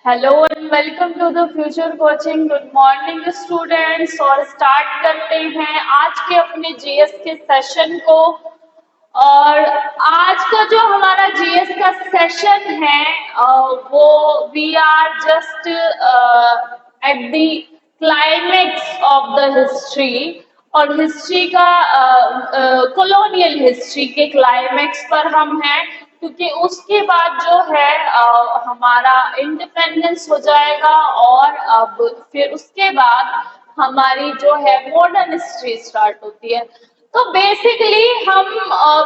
Hello and welcome to the future coaching. Good morning students. और start करते हैं आज के अपने जीएस के सेशन को। और आज का जो हमारा जीएस का सेशन है वो we are just at the climax of the history. और हिस्ट्री का कॉलोनियल हिस्ट्री के क्लाइमेक्स पर हम हैं, क्योंकि उसके बाद जो है हमारा इंडिपेंडेंस हो जाएगा। और अब फिर उसके बाद हमारी जो है मॉडर्न हिस्ट्री स्टार्ट होती है। तो बेसिकली हम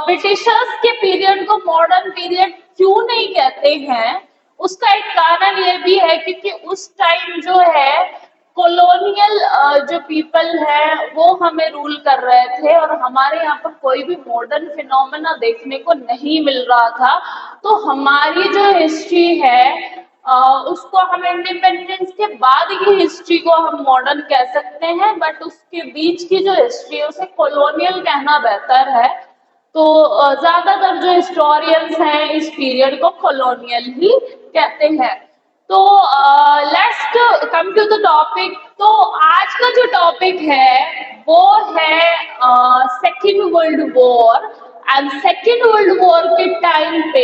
ब्रिटिशर्स के पीरियड को मॉडर्न पीरियड क्यों नहीं कहते हैं, उसका एक कारण ये भी है क्योंकि उस टाइम जो है कॉलोनियल जो पीपल है वो हमें रूल कर रहे थे और हमारे यहाँ पर कोई भी मॉडर्न फिनोमेना देखने को नहीं मिल रहा था। तो हमारी जो हिस्ट्री है उसको हम इंडिपेंडेंस के बाद की हिस्ट्री को हम मॉडर्न कह सकते हैं, बट उसके बीच की जो हिस्ट्री है उसे कॉलोनियल कहना बेहतर है। तो ज्यादातर जो हिस्टोरियंस हैं इस पीरियड को कॉलोनियल ही कहते हैं। तो let's come to the topic. तो आज का जो टॉपिक है वो है second world war. And second world war के टाइम पे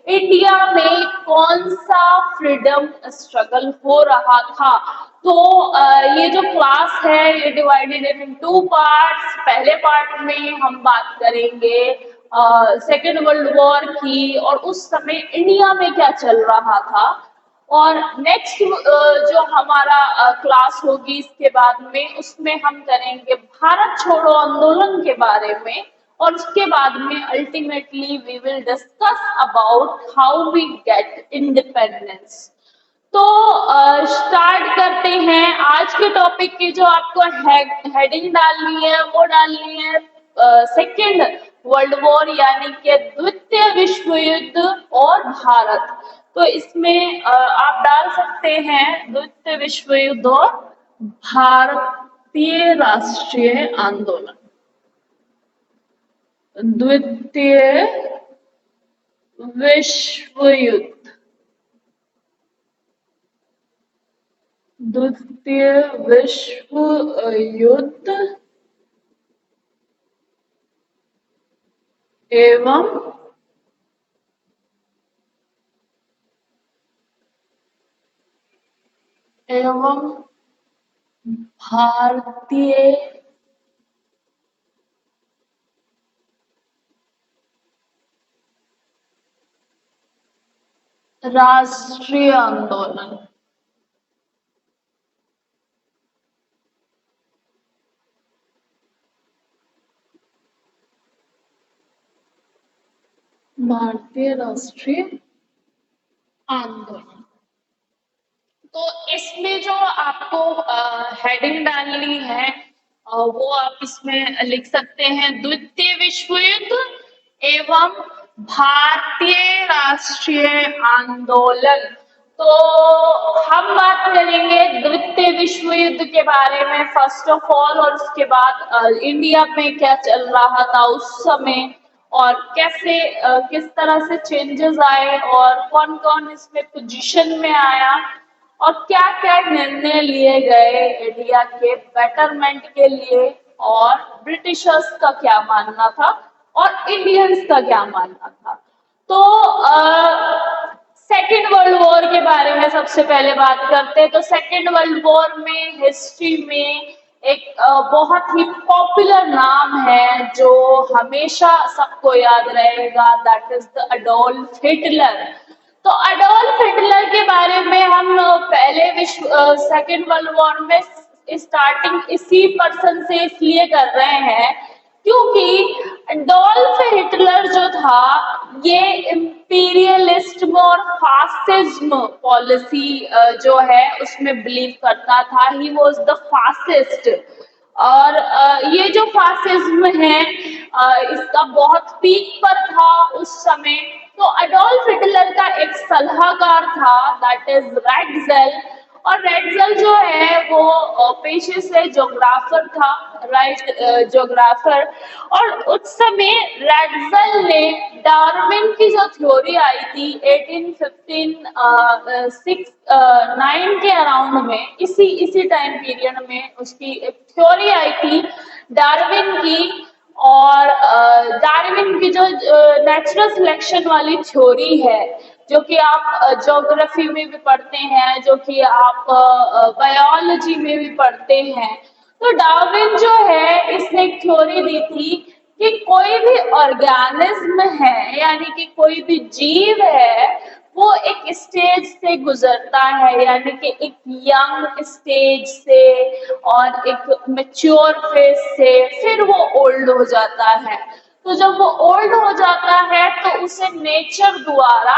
इंडिया में कौन सा फ्रीडम स्ट्रगल हो रहा था। तो ये जो क्लास है ये डिवाइडेड इन टू पार्ट्स। पहले पार्ट में हम बात करेंगे सेकेंड वर्ल्ड वॉर की और उस समय इंडिया में क्या चल रहा था। और नेक्स्ट जो हमारा क्लास होगी इसके बाद में उसमें हम करेंगे भारत छोड़ो आंदोलन के बारे में। और उसके बाद में ultimately we will discuss about how we get independence. तो स्टार्ट करते हैं आज के टॉपिक की। जो आपको हेडिंग डालनी है वो डालनी है सेकेंड वर्ल्ड वॉर, यानी कि द्वितीय विश्व युद्ध और भारत। तो इसमें आप डाल सकते हैं द्वितीय विश्व युद्ध और भारतीय राष्ट्रीय आंदोलन। द्वितीय विश्व युद्ध, द्वितीय विश्व युद्ध एवं भारतीय राष्ट्रीय आंदोलन। भारतीय राष्ट्रीय आंदोलन। तो इसमें जो आपको हेडिंग डालनी है वो आप इसमें लिख सकते हैं द्वितीय विश्व युद्ध एवं भारतीय राष्ट्रीय आंदोलन। तो हम बात करेंगे द्वितीय विश्व युद्ध के बारे में फर्स्ट ऑफ ऑल, और उसके बाद इंडिया में क्या चल रहा था उस समय और कैसे किस तरह से चेंजेस आए और कौन कौन इसमें पोजीशन में आया और क्या क्या निर्णय लिए गए इंडिया के बेटरमेंट के लिए, और ब्रिटिशर्स का क्या मानना था और इंडियंस का क्या मानना था। तो सेकेंड वर्ल्ड वॉर के बारे में सबसे पहले बात करते हैं। तो सेकेंड वर्ल्ड वॉर में हिस्ट्री में एक बहुत ही पॉपुलर नाम है जो हमेशा सबको याद रहेगा, that is the Adolf Hitler. तो अडोल्फ हिटलर के बारे में हम पहले विश्व सेकेंड वर्ल्ड वॉर में स्टार्टिंग इसी पर्सन से इसलिए कर रहे हैं क्योंकि अडोल्फ हिटलर जो था ये इम्पीरियलिज्म और फासिज्म पॉलिसी जो है उसमें बिलीव करता था। He was the fascist. और ये जो फासिज्म है इसका बहुत पीक पर था उस समय। तो अडोल्फ हिटलर का एक सलाहकार था दैट इज रैटजेल। और रेटजल जो है वो पेशे से ज्योग्राफर था, राइट, वो पेशे से ज्योग्राफर था, राइट, ज्योग्राफर। और उस समय रेटजल ने डार्विन की जो थ्योरी आई थी 1815 6 9 के अराउंड में, इसी टाइम पीरियड में उसकी एक थ्योरी आई थी डार्विन की। और डार्विन की जो नेचुरल सिलेक्शन वाली थ्योरी है, जो कि आप ज्योग्राफी में भी पढ़ते हैं, जो कि आप बायोलॉजी में भी पढ़ते हैं। तो डार्विन जो है इसने एक थ्योरी दी थी कि कोई भी ऑर्गेनिज्म है, यानी कि कोई भी जीव है, वो एक स्टेज से गुजरता है, यानी कि एक यंग स्टेज से और एक मैच्योर फेज से फिर वो ओल्ड हो जाता है। तो जब वो ओल्ड हो जाता है तो उसे नेचर द्वारा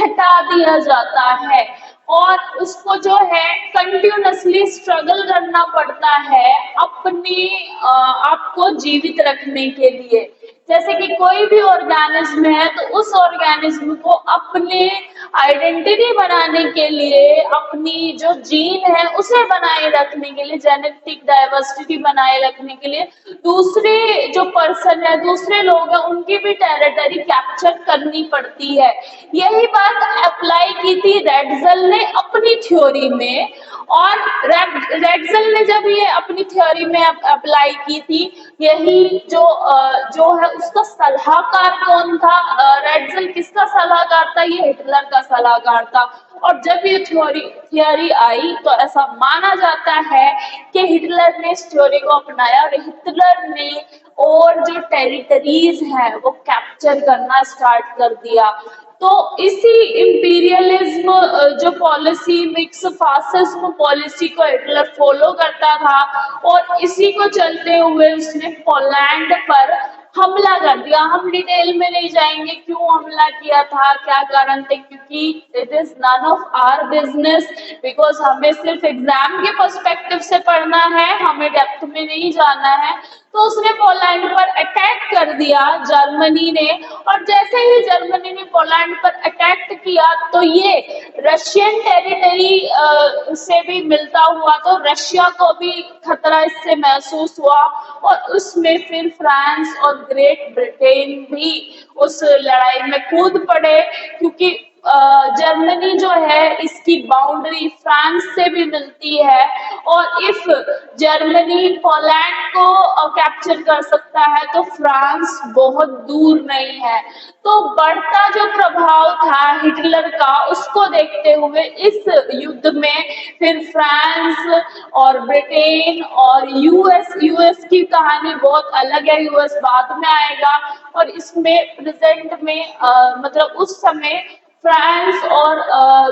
हटा दिया जाता है और उसको जो है कंटिन्यूअसली स्ट्रगल करना पड़ता है अपने आप को जीवित रखने के लिए। जैसे कि कोई भी ऑर्गेनिज्म है तो उस ऑर्गेनिज्म को अपने आइडेंटिटी बनाने के लिए, अपनी जो जीन है उसे बनाए रखने के लिए, जेनेटिक डाइवर्सिटी बनाए रखने के लिए दूसरे जो पर्सन है, दूसरे लोग हैं, उनकी भी टेरिटरी कैप्चर करनी पड़ती है। यही बात अप्लाई की थी रेटजल ने अपनी थ्योरी में। और रेटजल ने जब ये अपनी थ्योरी में अप्लाई की थी, यही जो है उसका सलाहकार कौन था? रेटजल किसका सलाहकार था? ये हिटलर का सलाहकार था। और जब ये थ्योरी आई तो ऐसा माना जाता है कि हिटलर ने इस थ्योरी को अपनाया और हिटलर ने और जो टेरिटरीज है वो कैप्चर करना स्टार्ट कर दिया। तो इसी इंपीरियलिज्म जो पॉलिसी, मिक्स फासिज्म पॉलिसी को हिटलर फॉलो करता था और इसी को चलते हुए उसने पोलैंड पर हमला कर दिया। हम डिटेल में नहीं जाएंगे क्यों हमला किया था, क्या कारण थे, क्योंकि it is none of our business, because हमें सिर्फ एग्जाम के पर्सपेक्टिव से पढ़ना है, हमें डेप्थ में नहीं जाना है। तो उसने पोलैंड पर अटैक कर दिया जर्मनी ने, और जैसे ही जर्मनी ने पोलैंड पर अटैक किया तो ये रशियन टेरिटरी से भी मिलता हुआ, तो रशिया को भी खतरा इससे महसूस हुआ और उसमें फिर फ्रांस और ग्रेट ब्रिटेन भी उस लड़ाई में कूद पड़े, क्योंकि जर्मनी जो है इसकी बाउंड्री फ्रांस से भी मिलती है और इफ जर्मनी पोलैंड को कैप्चर कर सकता है तो फ्रांस बहुत दूर नहीं है। तो बढ़ता जो प्रभाव था हिटलर का, उसको देखते हुए इस युद्ध में फिर फ्रांस और ब्रिटेन और यूएस की कहानी बहुत अलग है, यूएस बाद में आएगा। और इसमें प्रेजेंट में मतलब उस समय फ्रांस और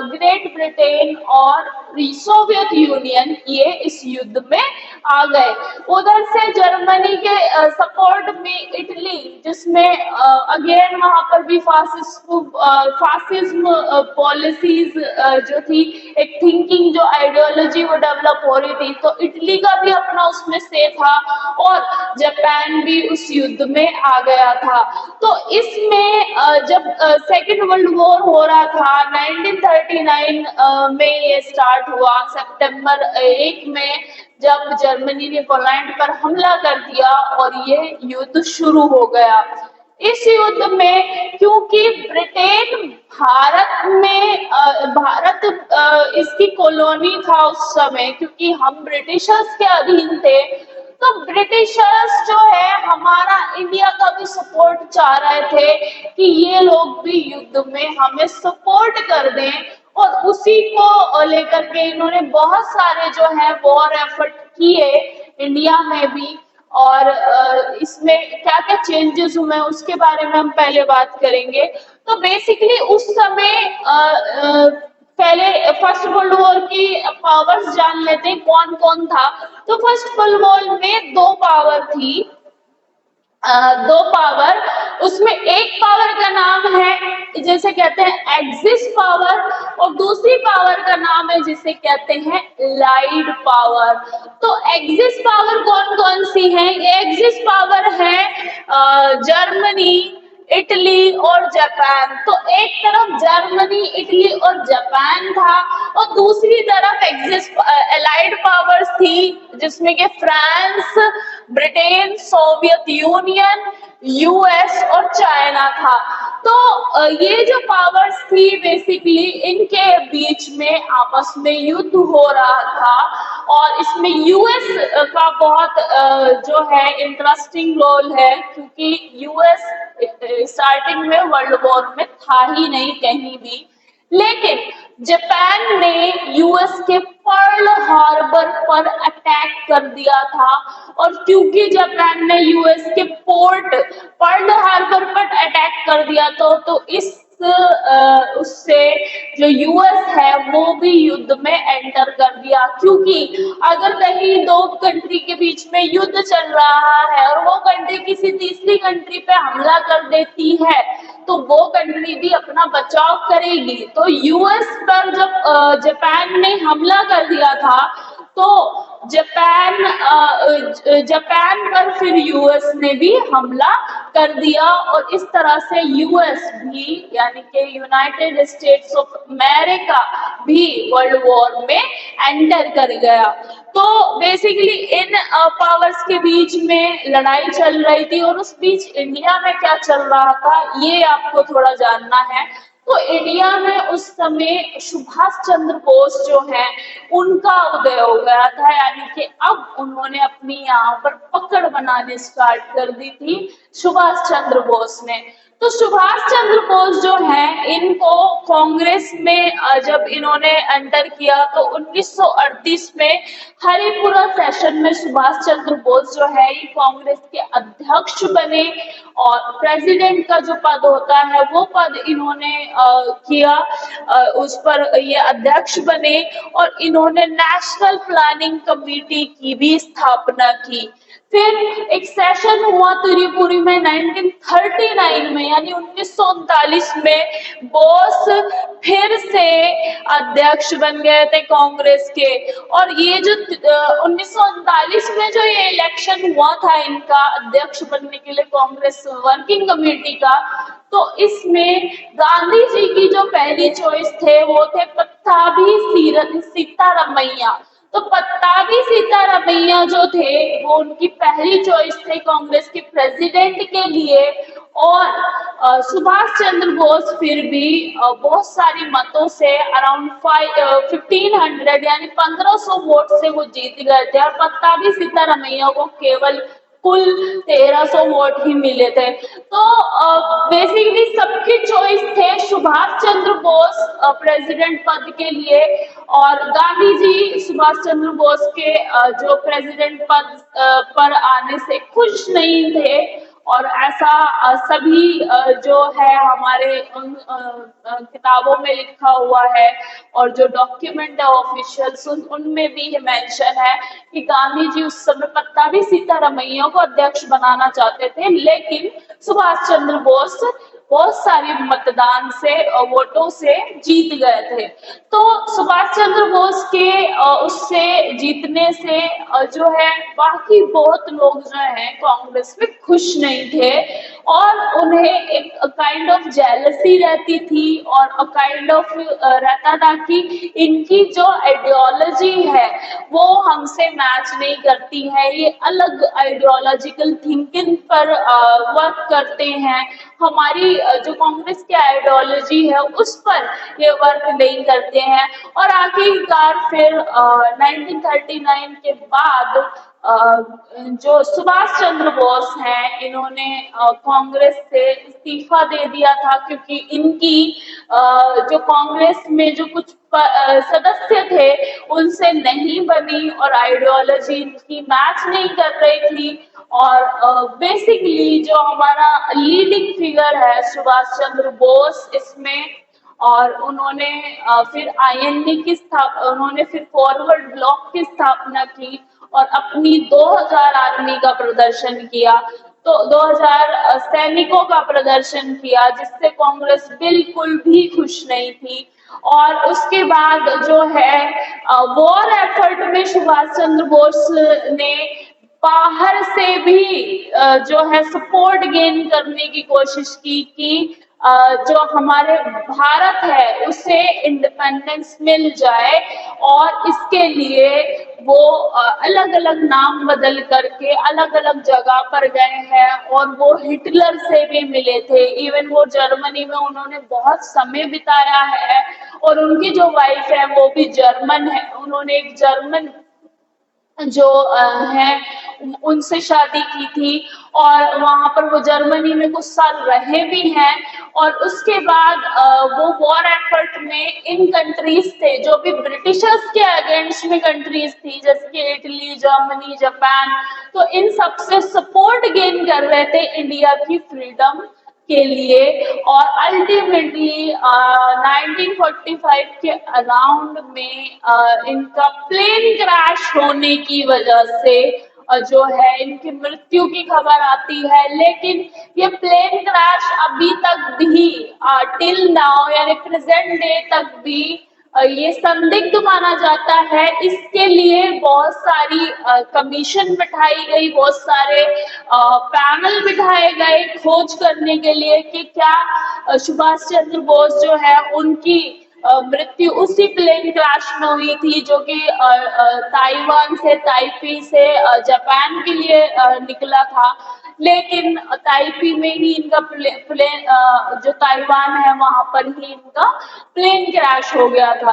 ग्रेट ब्रिटेन और सोवियत यूनियन ये इस युद्ध में आ गए। उधर से जर्मनी के सपोर्ट में इटली, जिसमें अगेन वहां पर भी फासिज्म पॉलिसीज जो थी, एक थिंकिंग जो आइडियोलॉजी वो डेवलप हो रही थी, तो इटली का भी अपना उसमें से था और जापान भी उस युद्ध में आ गया था। तो इसमें जब सेकेंड वर्ल्ड वॉर हो रहा था 1939 में ये स्टार्ट हुआ, सितंबर 1 में जब जर्मनी ने पोलैंड पर हमला कर दिया और ये युद्ध शुरू हो गया। इस युद्ध में क्योंकि ब्रिटेन भारत इसकी कॉलोनी था उस समय, क्योंकि हम ब्रिटिशर्स के अधीन थे, तो ब्रिटिशर्स जो है हमारा इंडिया का भी सपोर्ट चाह रहे थे कि ये लोग भी युद्ध में हमें सपोर्ट कर दें, और उसी को लेकर के इन्होंने बहुत सारे जो है वॉर एफर्ट किए इंडिया में भी। और इसमें क्या क्या चेंजेस हुए उसके बारे में हम पहले बात करेंगे। तो बेसिकली उस समय पहले फर्स्ट वर्ल्ड वॉर की पावर्स जान लेते हैं कौन कौन था। तो फर्स्ट वर्ल्ड वॉर में दो पावर थी, दो पावर, उसमें एक पावर का नाम है जैसे कहते हैं एक्सिस पावर, और दूसरी पावर का नाम है जिसे कहते हैं लाइड पावर। तो एक्सिस पावर कौन कौन सी है? एक्सिस पावर है जर्मनी, इटली और जापान। तो एक तरफ जर्मनी, इटली और जापान था और दूसरी तरफ एलाइड पावर्स थी जिसमें कि France, Britain, Soviet union, US और चाइना था। तो ये जो पावर्स थी बेसिकली इनके बीच में आपस में युद्ध हो रहा था और इसमें यूएस का बहुत जो है इंटरेस्टिंग रोल है, क्योंकि यूएस स्टार्टिंग में वर्ल्ड वॉर में था ही नहीं कहीं भी। लेकिन जापान ने यूएस के पर्ल हार्बर पर अटैक कर दिया था और क्योंकि जापान ने यूएस के पोर्ट पर्ल हार्बर पर अटैक कर दिया तो इस उससे जो यूएस है वो भी युद्ध में एंटर कर दिया, क्योंकि अगर कहीं दो कंट्री के बीच में युद्ध चल रहा है और वो कंट्री किसी तीसरी कंट्री पे हमला कर देती है तो वो कंट्री भी अपना बचाव करेगी। तो यूएस पर जब जापान ने हमला कर दिया था तो जापान पर फिर यूएस ने भी हमला कर दिया और इस तरह से यूएस भी यानी कि यूनाइटेड स्टेट्स ऑफ अमेरिका भी वर्ल्ड वॉर में एंटर कर गया। तो बेसिकली इन पावर्स के बीच में लड़ाई चल रही थी और उस बीच इंडिया में क्या चल रहा था ये आपको थोड़ा जानना है। तो इंडिया में उस समय सुभाष चंद्र बोस जो है उनका उदय हो गया था, यानी कि अब उन्होंने अपनी यहाँ पर पकड़ बनाने स्टार्ट कर दी थी सुभाष चंद्र बोस ने। तो सुभाष चंद्र बोस जो है इनको कांग्रेस में जब इन्होंने एंटर किया तो 1938 में हरिपुरा सेशन में सुभाष चंद्र बोस जो है ये कांग्रेस के अध्यक्ष बने और प्रेसिडेंट का जो पद होता है वो पद इन्होंने किया, उस पर ये अध्यक्ष बने और इन्होंने नेशनल प्लानिंग कमेटी की भी स्थापना की। फिर एक सेशन हुआ त्रिपुरी में 1939 में यानी 1939 में बोस फिर से अध्यक्ष बन गए थे कांग्रेस के और ये जो 1939 में जो ये इलेक्शन हुआ था इनका अध्यक्ष बनने के लिए कांग्रेस वर्किंग कमेटी का, तो इसमें गांधी जी की जो पहली चॉइस थे वो थे पट्टाभी सीतारामैया। तो पट्टाभी सीतारामैया जो थे वो उनकी पहली चॉइस थे कांग्रेस के प्रेसिडेंट के लिए और सुभाष चंद्र बोस फिर भी बहुत सारी मतों से अराउंड 1500 यानी 1500 वोट से वो जीत गए थे और पट्टाभी सीतारामैया को केवल कुल 1300 वोट ही मिले थे। तो बेसिकली सबकी चॉइस थे सुभाष चंद्र बोस प्रेसिडेंट पद के लिए और गांधी जी सुभाष चंद्र बोस के जो प्रेसिडेंट पद पर आने से खुश नहीं थे और ऐसा सभी जो है हमारे किताबों में लिखा हुआ है और जो डॉक्यूमेंट है ऑफिशियल्स उनमें भी मेंशन है कि गांधी जी उस समय पट्टाभी सीतारामैया को अध्यक्ष बनाना चाहते थे, लेकिन सुभाष चंद्र बोस बहुत सारी मतदान से वोटों से जीत गए थे। तो सुभाष चंद्र बोस के उससे जीतने से जो है बाकी बहुत लोग जो है कांग्रेस में खुश नहीं थे और उन्हें एक काइंड ऑफ जेलसी रहती थी और काइंड ऑफ रहता था कि इनकी जो आइडियोलॉजी है वो हमसे मैच नहीं करती है, ये अलग आइडियोलॉजिकल थिंकिंग पर वर्क करते हैं, हमारी जो कांग्रेस की आइडियोलॉजी है उस पर ये वर्क नहीं करते हैं। और आखिरकार फिर 1939 के बाद जो सुभाष चंद्र बोस हैं इन्होंने कांग्रेस से इस्तीफा दे दिया था, क्योंकि इनकी जो कांग्रेस में जो कुछ सदस्य थे उनसे नहीं बनी और आइडियोलॉजी इनकी मैच नहीं कर रही थी और बेसिकली जो हमारा लीडिंग फिगर है सुभाष चंद्र बोस इसमें, और उन्होंने फिर आईएनए की स्थापना, उन्होंने फिर फॉरवर्ड ब्लॉक की स्थापना की और अपनी 2000 आर्मी का प्रदर्शन किया, तो 2000 सैनिकों का प्रदर्शन किया जिससे कांग्रेस बिल्कुल भी खुश नहीं थी। और उसके बाद जो है वॉर एफर्ट में सुभाष चंद्र बोस ने बाहर से भी जो है सपोर्ट गेन करने की कोशिश की कि जो हमारे भारत है उसे इंडिपेंडेंस मिल जाए, और इसके लिए वो अलग अलग नाम बदल करके अलग अलग जगह पर गए हैं, और वो हिटलर से भी मिले थे। इवन वो जर्मनी में उन्होंने बहुत समय बिताया है, और उनकी जो वाइफ है वो भी जर्मन है। उन्होंने एक जर्मन जो है उनसे शादी की थी, और वहां पर वो जर्मनी में कुछ साल रहे भी हैं। और उसके बाद वो वॉर एफर्ट में इन कंट्रीज थे जो भी ब्रिटिशर्स के अगेंस्ट में कंट्रीज थी, जैसे कि इटली, जर्मनी, जापान, तो इन सबसे सपोर्ट गेन कर रहे थे इंडिया की फ्रीडम के लिए। और अल्टीमेटली 1945 के अराउंड में इनका प्लेन क्रैश होने की वजह से जो है इनकी मृत्यु की खबर आती है। लेकिन ये प्लेन क्रैश अभी तक भी टिल नाउ यानी प्रेजेंट डे तक भी ये संदिग्ध माना जाता है। इसके लिए बहुत सारी कमीशन बिठाई गई, बहुत सारे पैनल बिठाए गए खोज करने के लिए कि क्या सुभाष चंद्र बोस जो है उनकी मृत्यु उसी प्लेन क्रैश में हुई थी जो कि ताइवान से, ताइपी से जापान के लिए निकला था। लेकिन ताइपी में ही इनका प्लेन जो ताइवान है वहां पर ही इनका प्लेन क्रैश हो गया था।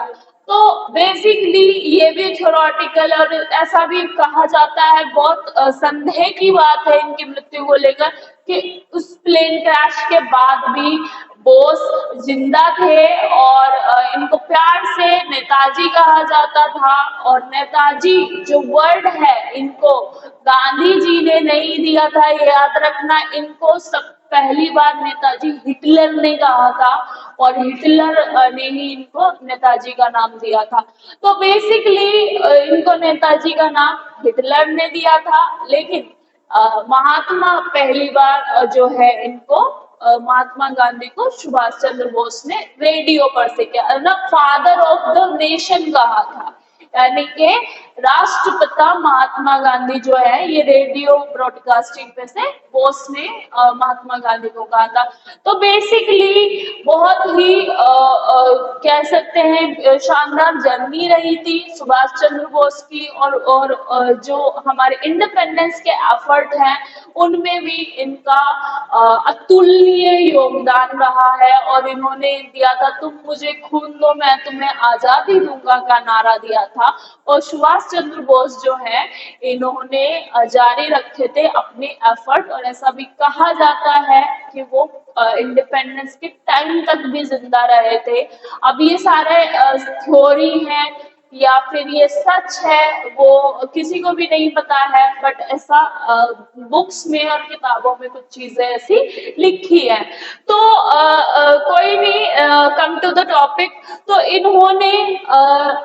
तो बेसिकली ये भी थ्योरेटिकल, और ऐसा भी कहा जाता है, बहुत संदेह की बात है इनकी मृत्यु को लेकर कि उस प्लेन क्रैश के बाद भी बोस जिंदा थे। और इनको प्यार से नेताजी कहा जाता था, और नेताजी जो वर्ड है इनको गांधी जी ने नहीं दिया था, ये याद रखना। इनको सब पहली बार नेताजी हिटलर ने कहा था, और हिटलर ने ही इनको नेताजी का नाम दिया था। तो बेसिकली इनको नेताजी का नाम हिटलर ने दिया था, लेकिन महात्मा पहली बार जो है इनको महात्मा गांधी को सुभाष चंद्र बोस ने रेडियो पर से क्या ना फादर ऑफ द नेशन कहा था, यानी कि राष्ट्रपिता महात्मा गांधी जो है ये रेडियो ब्रॉडकास्टिंग पे से बोस ने महात्मा गांधी को कहा था। तो बेसिकली बहुत ही कह सकते हैं शानदार जर्नी रही थी सुभाष चंद्र बोस की, और जो हमारे इंडिपेंडेंस के एफर्ट हैं उनमें भी इनका अतुलनीय योगदान रहा है। और इन्होंने दिया था तुम मुझे खून दो मैं तुम्हें आजादी दूंगा का नारा दिया था। और सुभाष चंद्र बोस जो है इन्होंने जारी रखे थे अपने एफर्ट, और ऐसा भी कहा जाता है कि वो इंडिपेंडेंस के टाइम तक भी जिंदा रहे थे। अब ये सारे थ्योरी हैं या फिर ये सच है वो किसी को भी नहीं पता है, बट ऐसा बुक्स में और किताबों में कुछ चीजें ऐसी लिखी है। तो कोई नहीं, कम टू द टॉपिक। तो इन्होंने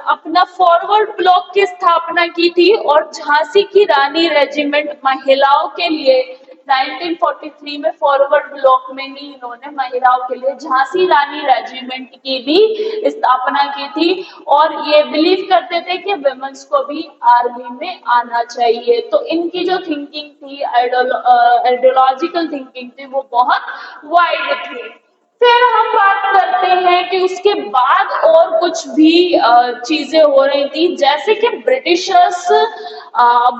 अपना फॉरवर्ड ब्लॉक की स्थापना की थी, और झांसी की रानी रेजिमेंट महिलाओं के लिए 1943 में फॉरवर्ड ब्लॉक में ही इन्होंने महिलाओं के लिए झांसी रानी रेजिमेंट की भी स्थापना की थी। और ये बिलीव करते थे कि विमेंस को भी आर्मी में आना चाहिए। तो इनकी जो थिंकिंग थी, आइडियोलॉजिकल थिंकिंग थी, वो बहुत वाइड थी। फिर हम बात करते हैं कि उसके बाद और कुछ भी चीजें हो रही थी, जैसे कि ब्रिटिशर्स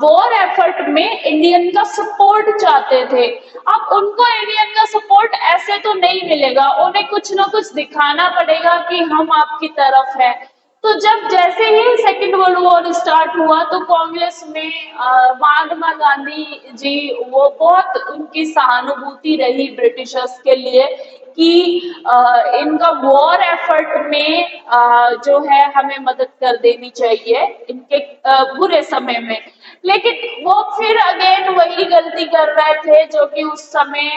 वॉर एफर्ट में इंडियन का सपोर्ट चाहते थे। अब उनको इंडियन का सपोर्ट ऐसे तो नहीं मिलेगा, उन्हें कुछ ना कुछ दिखाना पड़ेगा कि हम आपकी तरफ है। तो जब जैसे ही सेकेंड वर्ल्ड वॉर स्टार्ट हुआ तो कांग्रेस में महात्मा गांधी जी वो बहुत उनकी सहानुभूति रही ब्रिटिशर्स के लिए कि इनका वॉर एफर्ट में जो है हमें मदद कर देनी चाहिए इनके बुरे समय में। लेकिन वो फिर अगेन वही गलती कर रहे थे जो कि उस समय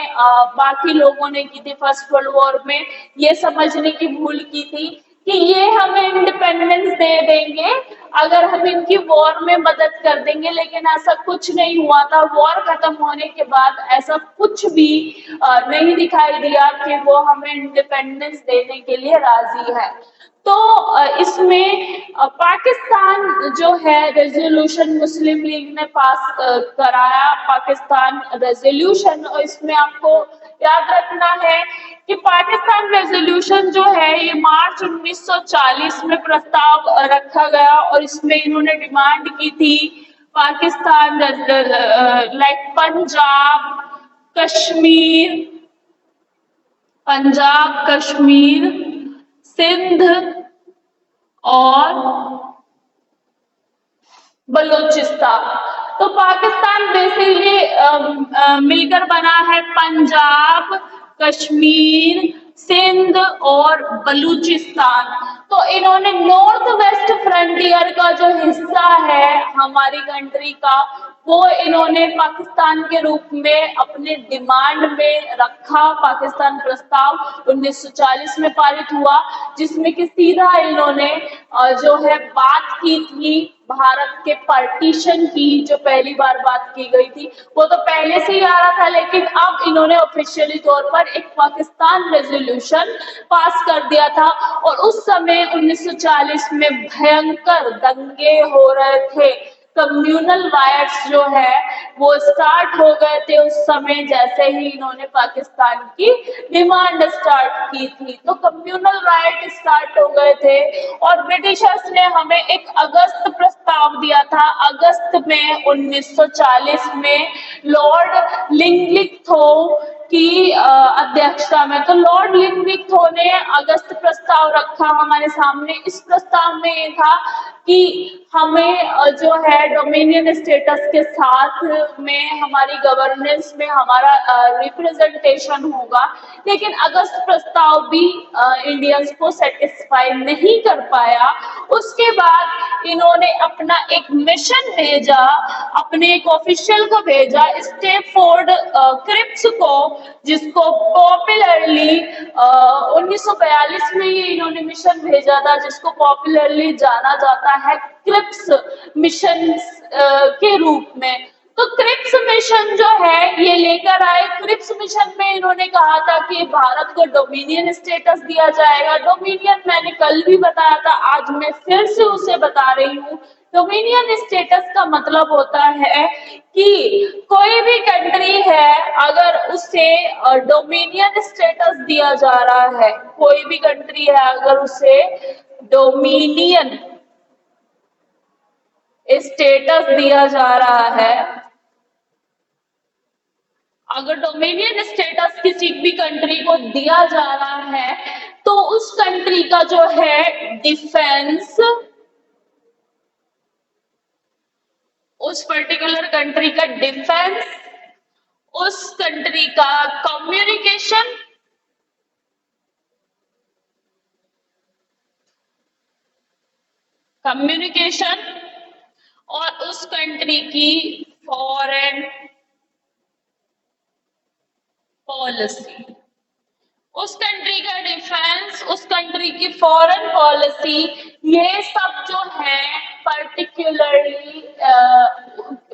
बाकी लोगों ने की थी फर्स्ट वर्ल्ड वॉर में, ये समझने की भूल की थी कि ये हमें इंडिपेंडेंस दे देंगे अगर हम इनकी वॉर में मदद कर देंगे। लेकिन ऐसा कुछ नहीं हुआ था। वॉर खत्म होने के बाद ऐसा कुछ भी नहीं दिखाई दिया कि वो हमें इंडिपेंडेंस देने के लिए राजी है। तो इसमें पाकिस्तान जो है रेजोल्यूशन मुस्लिम लीग ने पास कराया, पाकिस्तान रेजोल्यूशन। और इसमें आपको याद रखना है कि पाकिस्तान रेजोल्यूशन जो है ये मार्च 1940 में प्रस्ताव रखा गया और इसमें इन्होंने डिमांड की थी पाकिस्तान लाइक पंजाब, कश्मीर, सिंध और बलूचिस्तान। तो पाकिस्तान बेसिकली मिलकर बना है पंजाब, कश्मीर, सिंध और बलूचिस्तान। तो इन्होंने नॉर्थ वेस्ट फ्रंटियर का जो हिस्सा है हमारी कंट्री का, वो इन्होंने पाकिस्तान के रूप में अपने डिमांड में रखा। पाकिस्तान प्रस्ताव 1940 में पारित हुआ, जिसमें कि सीधा इन्होंने जो है बात की थी भारत के पार्टीशन की। जो पहली बार बात की गई थी वो तो पहले से ही आ रहा था, लेकिन अब इन्होंने ऑफिशियली तौर पर एक पाकिस्तान रेजोल्यूशन पास कर दिया था। और उस समय 1940 में भयंकर दंगे हो रहे थे, कम्युनल राइट्स जो है वो स्टार्ट हो गए थे उस समय, जैसे ही इन्होंने पाकिस्तान की डिमांड स्टार्ट की थी। तो कम्युनल राइट स्टार्ट हो गए थे और ब्रिटिशर्स ने हमें एक अगस्त प्रस्ताव दिया था। अगस्त में 1940 में लॉर्ड लिंगलिथो की अध्यक्षता में, तो लॉर्ड लिंगलिथो ने अगस्त प्रस्ताव रखा हमारे सामने। इस प्रस्ताव में ये था कि हमें जो है डोमिनियन स्टेटस के साथ में हमारी गवर्नेंस में हमारा रिप्रेजेंटेशन होगा, लेकिन अगस्त प्रस्ताव भी इंडियंस को सेटिस्फाई नहीं कर पाया। उसके बाद इन्होंने अपना एक मिशन भेजा, अपने एक ऑफिशियल को भेजा, स्टेफोर्ड क्रिप्स को, जिसको पॉपुलरली 1942 में ये इन्होंने मिशन भेजा था, जिसको पॉपुलरली जाना जाता है क्रिप्स मिशन के रूप में। तो क्रिप्स मिशन जो है ये लेकर आए। क्रिप्स मिशन में इन्होंने कहा था कि भारत को डोमिनियन स्टेटस दिया जाएगा। डोमिनियन मैंने कल भी बताया था, आज मैं फिर से उसे बता रही हूँ। डोमिनियन स्टेटस का मतलब होता है कि कोई भी कंट्री है अगर उसे डोमिनियन स्टेटस दिया जा रहा है, कोई भी कंट्री है अगर उसे डोमिनियन स्टेटस दिया जा रहा है, अगर डोमिनियन स्टेटस किसी भी कंट्री को दिया जा रहा है तो उस कंट्री का जो है डिफेंस, उस पर्टिकुलर कंट्री का डिफेंस, उस कंट्री का कम्युनिकेशन, और उस कंट्री की फॉरेन पॉलिसी, उस कंट्री का डिफेंस, उस कंट्री की फॉरेन पॉलिसी, ये सब जो है पर्टिकुलरली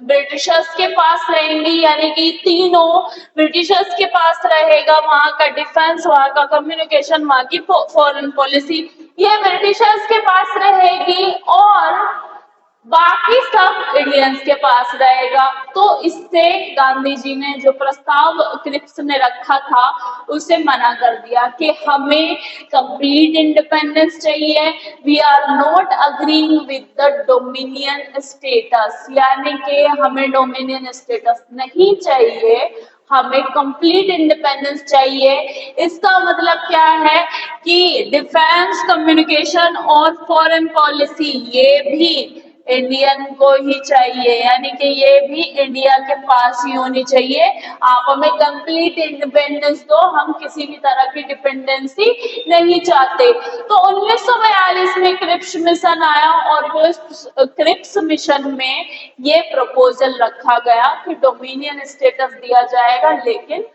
ब्रिटिशर्स के पास रहेंगी। यानी कि तीनों ब्रिटिशर्स के पास रहेगा, वहां का डिफेंस, वहां का कम्युनिकेशन, वहां की फॉरेन पॉलिसी, ये ब्रिटिशर्स के पास रहेगी और बाकी सब इंडियंस के पास रहेगा। तो इससे गांधी जी ने जो प्रस्ताव क्रिप्स ने रखा था उसे मना कर दिया कि हमें कंप्लीट इंडिपेंडेंस चाहिए। We are not agreeing with the dominion status, यानी कि हमें डोमिनियन स्टेटस नहीं चाहिए, हमें कंप्लीट इंडिपेंडेंस चाहिए। इसका मतलब क्या है कि डिफेंस, कम्युनिकेशन और फॉरेन पॉलिसी ये भी इंडियन को ही चाहिए, यानी कि ये भी इंडिया के पास ही होनी चाहिए। आप हमें कंप्लीट इंडिपेंडेंस दो, हम किसी भी तरह की डिपेंडेंसी नहीं चाहते। तो 1942 में क्रिप्स मिशन आया और क्रिप्स मिशन में ये प्रपोजल रखा गया कि डोमिनियन स्टेटस दिया जाएगा, लेकिन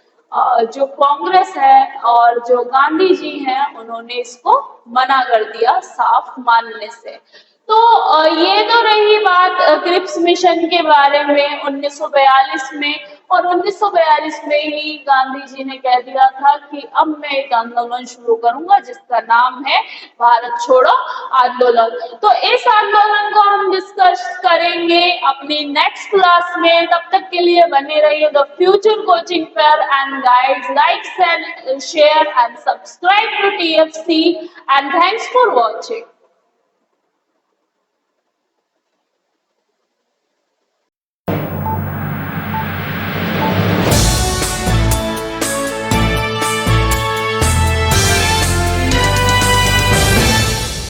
जो कांग्रेस है और जो गांधी जी हैं उन्होंने इसको मना कर दिया साफ मानने से। तो ये तो रही बात क्रिप्स मिशन के बारे में 1942 में। और 1942 में ही गांधी जी ने कह दिया था कि अब मैं एक आंदोलन शुरू करूंगा जिसका नाम है भारत छोड़ो आंदोलन। तो इस आंदोलन को हम डिस्कस करेंगे अपनी नेक्स्ट क्लास में। तब तक के लिए बने रहिए the future coaching fair and guides. Like and share and subscribe to TFC and thanks for watching.